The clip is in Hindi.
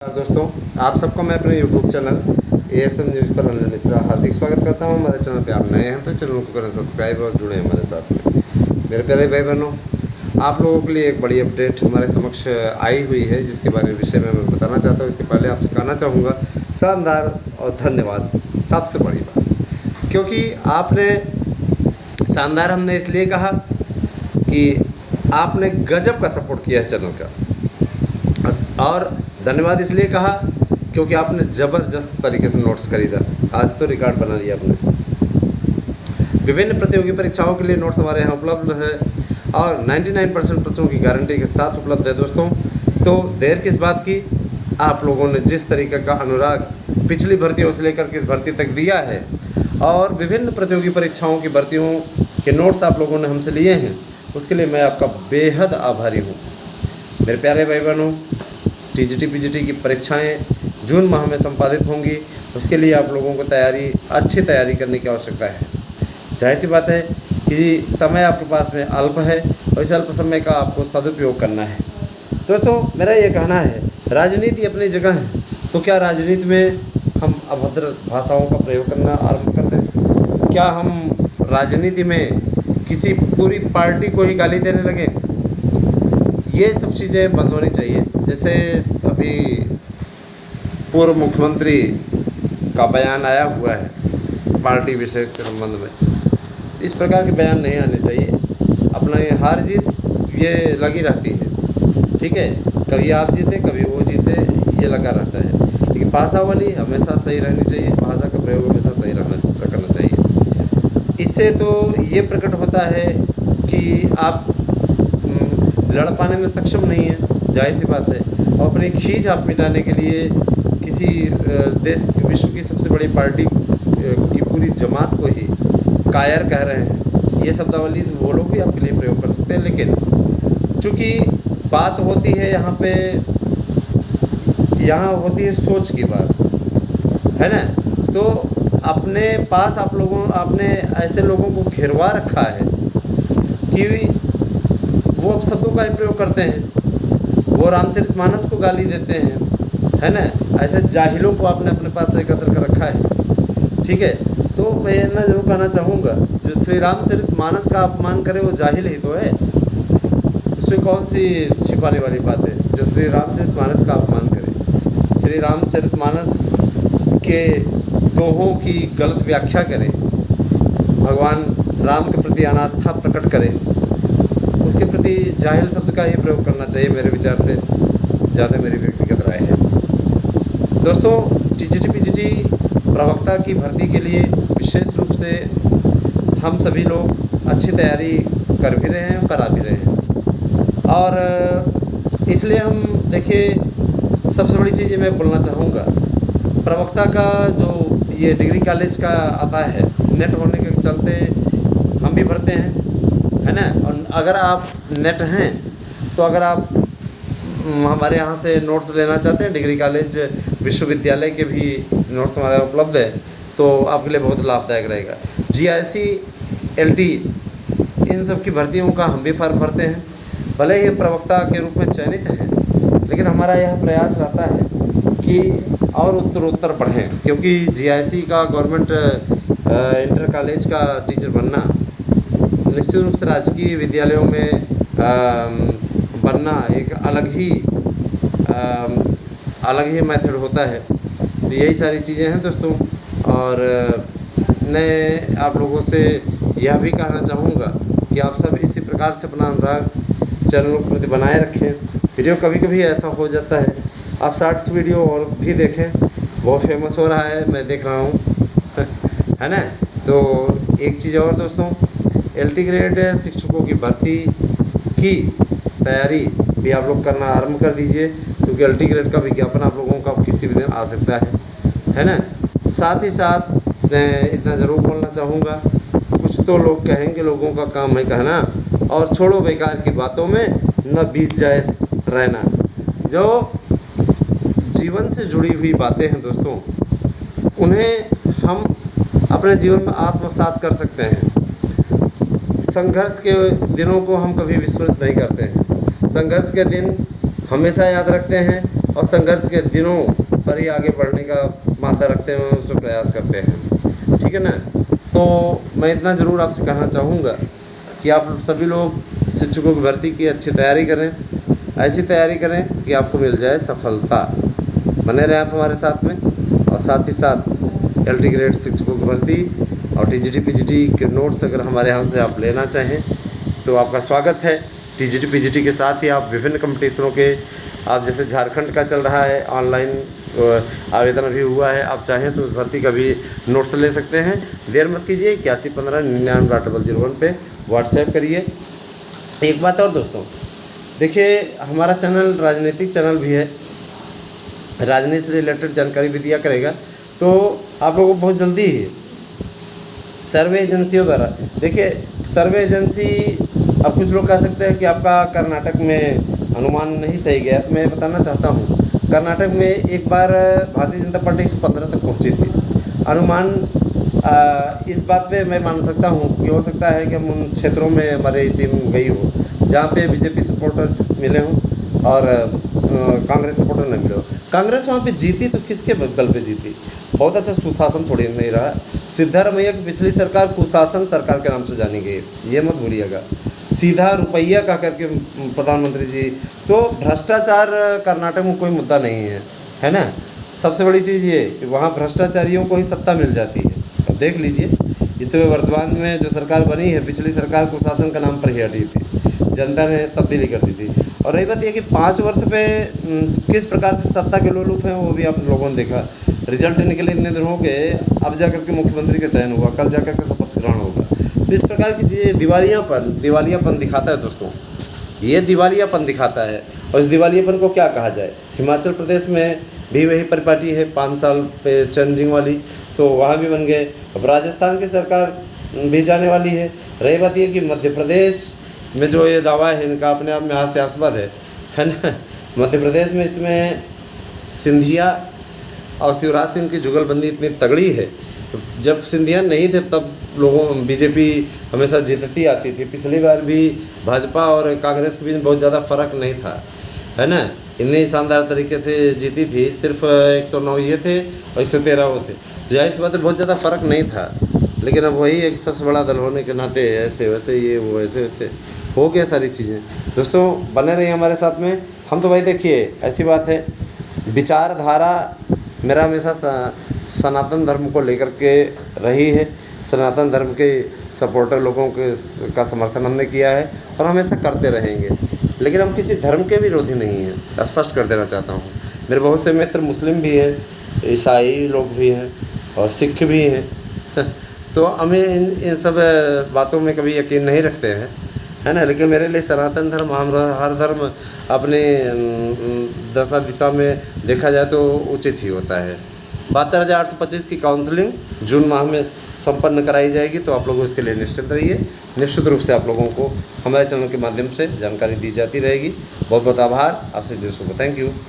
दोस्तों, आप सबको मैं अपने YouTube चैनल ASM न्यूज़ पर अनिल मिश्रा हार्दिक स्वागत करता हूं। हमारे चैनल पे आप नए हैं तो चैनल को करें सब्सक्राइब और जुड़े हमारे साथ में। मेरे प्यारे भाई बहनों, आप लोगों के लिए एक बड़ी अपडेट हमारे समक्ष आई हुई है, जिसके बारे में विषय में मैं बताना चाहता हूँ। इसके पहले आपसे कहना चाहूँगा शानदार और धन्यवाद। सबसे बड़ी बात, क्योंकि आपने शानदार हमने इसलिए कहा कि आपने गजब का सपोर्ट किया है चैनल का, और धन्यवाद इसलिए कहा क्योंकि आपने ज़बरदस्त तरीके से नोट्स खरीदा। आज तो रिकॉर्ड बना लिया आपने। विभिन्न प्रतियोगी परीक्षाओं के लिए नोट्स हमारे यहाँ उपलब्ध है और 99% प्रश्नों की गारंटी के साथ उपलब्ध है दोस्तों। तो देर किस बात की, आप लोगों ने जिस तरीके का अनुराग पिछली भर्तियों से लेकर के इस भर्ती तक दिया है और विभिन्न प्रतियोगी परीक्षाओं की भर्तियों के नोट्स आप लोगों ने हमसे लिए हैं, उसके लिए मैं आपका बेहद आभारी हूँ। मेरे प्यारे भाई बहनों, TGT PGT की परीक्षाएं जून माह में संपादित होंगी। उसके लिए आप लोगों को अच्छी तैयारी करने की आवश्यकता है। जाहिर सी बात है कि समय आपके पास में अल्प है और इस अल्प समय का आपको सदुपयोग करना है। दोस्तों, मेरा ये कहना है, राजनीति अपनी जगह है, तो क्या राजनीति में हम अभद्र भाषाओं का प्रयोग करना आरंभ कर दें? क्या हम राजनीति में किसी पूरी पार्टी को ही गाली देने लगे? ये सब चीज़ें बंद होनी चाहिए। जैसे अभी पूर्व मुख्यमंत्री का बयान आया हुआ है पार्टी विशेष के संबंध में, इस प्रकार के बयान नहीं आने चाहिए। अपना ये हार जीत ये लगी रहती है, ठीक है, कभी आप जीते कभी वो जीते, ये लगा रहता है। लेकिन भाषावली हमेशा सही रहनी चाहिए, भाषा का प्रयोग हमेशा सही रखना चाहिए। इससे तो ये प्रकट होता है कि आप लड़ पाने में सक्षम नहीं है, जाहिर सी बात है। और अपनी खींच आप मिटाने के लिए किसी देश विश्व की सबसे बड़ी पार्टी की पूरी जमात को ही कायर कह रहे हैं, ये शब्दावली वो लोग भी आपके लिए प्रयोग कर सकते हैं। लेकिन चूँकि बात होती है यहाँ होती है सोच की बात, है ना, तो अपने पास आपने ऐसे लोगों को घेरवा रखा है कि वो अब शब्दों का ही प्रयोग करते हैं, वो रामचरितमानस को गाली देते हैं, है ना। ऐसे जाहिलों को आपने अपने पास एकत्र कर रखा है, ठीक है। तो मैं ना जरूर कहना चाहूँगा, जो श्री रामचरितमानस का अपमान करे वो जाहिल ही तो है। उसमें कौन सी छिपाने वाली बात है? जो श्री रामचरितमानस का अपमान करे, श्री रामचरितमानस के दोहों की गलत व्याख्या करे, भगवान राम के प्रति अनास्था प्रकट करे, उसके प्रति जाहिल शब्द का ही प्रयोग करना चाहिए, मेरे विचार से ज़्यादा मेरी व्यक्तिगत राय है। दोस्तों, TGT PGT प्रवक्ता की भर्ती के लिए विशेष रूप से हम सभी लोग अच्छी तैयारी कर भी रहे हैं, करा भी रहे हैं। और इसलिए हम देखिए, सबसे बड़ी चीज़ मैं बोलना चाहूँगा, प्रवक्ता का जो ये डिग्री कॉलेज का आता है, नेट होने के चलते हम भी भरते हैं, है ना। और अगर आप नेट हैं तो अगर आप हमारे यहाँ से नोट्स लेना चाहते हैं, डिग्री कॉलेज विश्वविद्यालय के भी नोट्स हमारे उपलब्ध है, तो आपके लिए बहुत लाभदायक रहेगा। GIC LT इन सब की भर्तियों का हम भी फॉर्म भरते हैं। भले ही प्रवक्ता के रूप में चयनित हैं, लेकिन हमारा यह प्रयास रहता है कि और उत्तरोत्तर बढ़ें, क्योंकि GIC का गवर्नमेंट इंटर कॉलेज का टीचर बनना निश्चित रूप से राजकीय विद्यालयों में बनना एक अलग ही मेथड होता है। तो यही सारी चीज़ें हैं दोस्तों। और मैं आप लोगों से यह भी कहना चाहूँगा कि आप सब इसी प्रकार से अपना अनुराग चैनलों के प्रति बनाए रखें। वीडियो कभी कभी ऐसा हो जाता है, आप शॉर्ट्स वीडियो और भी देखें, बहुत फेमस हो रहा है, मैं देख रहा हूँ है ना। तो एक चीज़ और दोस्तों, LT ग्रेड शिक्षकों की भर्ती की तैयारी भी आप लोग करना आरंभ कर दीजिए, क्योंकि LT ग्रेड का विज्ञापन आप लोगों का किसी भी दिन आ सकता है ना। साथ ही साथ मैं इतना ज़रूर बोलना चाहूँगा, कुछ तो लोग कहेंगे, लोगों का काम है कहना, और छोड़ो बेकार की बातों में न बीत जाए रहना। जो जीवन से जुड़ी हुई बातें हैं दोस्तों, उन्हें हम अपने जीवन में आत्मसात कर सकते हैं। संघर्ष के दिनों को हम कभी विस्मृत नहीं करते हैं, संघर्ष के दिन हमेशा याद रखते हैं और संघर्ष के दिनों पर ही आगे बढ़ने का मादा रखते हैं, उस पर प्रयास करते हैं। ठीक है ना। तो मैं इतना ज़रूर आपसे कहना चाहूँगा कि आप सभी लोग शिक्षकों की भर्ती की अच्छी तैयारी करें, ऐसी तैयारी करें कि आपको मिल जाए सफलता। बने रहें आप हमारे साथ में। और साथ ही साथ LT ग्रेड शिक्षकों की भर्ती और TGT PGT के नोट्स अगर हमारे यहाँ से आप लेना चाहें तो आपका स्वागत है। TGT PGT के साथ ही आप विभिन्न कंपटीशनों के, आप जैसे झारखंड का चल रहा है ऑनलाइन आवेदन अभी हुआ है, आप चाहें तो उस भर्ती का भी नोट्स ले सकते हैं। देर मत कीजिए, 8115998001 पे व्हाट्सएप करिए। एक बात और दोस्तों, देखिए हमारा चैनल राजनीतिक चैनल भी है, राजनीति से रिलेटेड जानकारी भी दिया करेगा। तो आप लोगों को बहुत जल्दी ही सर्वे एजेंसियों द्वारा, देखिए सर्वे एजेंसी, अब कुछ लोग कह सकते हैं कि आपका कर्नाटक में अनुमान नहीं सही गया, तो मैं बताना चाहता हूँ कर्नाटक में एक बार भारतीय जनता पार्टी 115 तक पहुँची थी। अनुमान इस बात पे मैं मान सकता हूँ कि हो सकता है कि हम उन क्षेत्रों में हमारी टीम गई हो जहाँ पे BJP सपोर्टर मिले हों और कांग्रेस सपोर्टर नहीं मिले हो। कांग्रेस वहाँ पे जीती तो किसके बल पे जीती? बहुत अच्छा सुशासन थोड़ी नहीं रहा। सिद्धारमैया की पिछली सरकार कुशासन सरकार के नाम से जानी गई, ये मत भूलिएगा। सीधा रुपया कह करके प्रधानमंत्री जी, तो भ्रष्टाचार कर्नाटक में कोई मुद्दा नहीं है ना। सबसे बड़ी चीज़ ये कि वहाँ भ्रष्टाचारियों को ही सत्ता मिल जाती है। अब देख लीजिए, इस समय वर्तमान में जो सरकार बनी है, पिछली सरकार कुशासन का नाम पर ही हटी थी, जनता ने तब्दीली कर दी थी। और रही बात यह कि 5 वर्ष पे किस प्रकार से सत्ता के लोलुप हैं वो भी आप लोगों ने देखा। रिजल्ट निकले इतने दिन हो गए, अब जाकर के मुख्यमंत्री का चयन हुआ, कल जाकर के शपथ ग्रहण होगा। तो इस प्रकार की चीज़ें दिवालियापन दिखाता है दोस्तों, ये दिवालियापन दिखाता है। और इस दिवालियापन को क्या कहा जाए? हिमाचल प्रदेश में भी वही परिपाटी है 5 साल पे चेंजिंग वाली, तो वहाँ भी बन गए। अब राजस्थान की सरकार भी जाने वाली है। रही बात ये कि मध्य प्रदेश में जो ये दावा है इनका अपने आप में हास्यास्पद है ना। मध्य प्रदेश में इसमें सिंधिया और शिवराज सिंह की जुगलबंदी इतनी तगड़ी है। जब सिंधिया नहीं थे तब लोगों BJP हमेशा जीतती आती थी। पिछली बार भी भाजपा और कांग्रेस के बीच बहुत ज़्यादा फर्क नहीं था, है ना। इतने शानदार तरीके से जीती थी, सिर्फ 109 ये थे और 113 वो थे। जाहिर सी बात है बहुत ज़्यादा फर्क नहीं था, लेकिन अब वही एक सबसे बड़ा दल होने के नाते ऐसे वैसे ये वो ऐसे वैसे हो गया सारी चीज़ें। दोस्तों बने रहिए हमारे साथ में। हम तो भाई देखिए ऐसी बात है, विचारधारा मेरा हमेशा सनातन धर्म को लेकर के रही है। सनातन धर्म के सपोर्टर लोगों के का समर्थन हमने किया है और हमेशा करते रहेंगे, लेकिन हम किसी धर्म के विरोधी नहीं हैं, स्पष्ट कर देना चाहता हूँ। मेरे बहुत से मित्र मुस्लिम भी हैं, ईसाई लोग भी हैं और सिख भी हैं तो हमें इन सब बातों में कभी यकीन नहीं रखते हैं, है ना। लेकिन मेरे लिए सनातन धर्म, हर धर्म अपने दशा दिशा में देखा जाए तो उचित ही होता है। 72,825 की काउंसलिंग जून माह में संपन्न कराई जाएगी, तो आप लोगों इसके लिए निश्चित रहिए। निश्चित रूप से आप लोगों को हमारे चैनल के माध्यम से जानकारी दी जाती रहेगी। बहुत बहुत आभार आपसे दिल से, थैंक यू।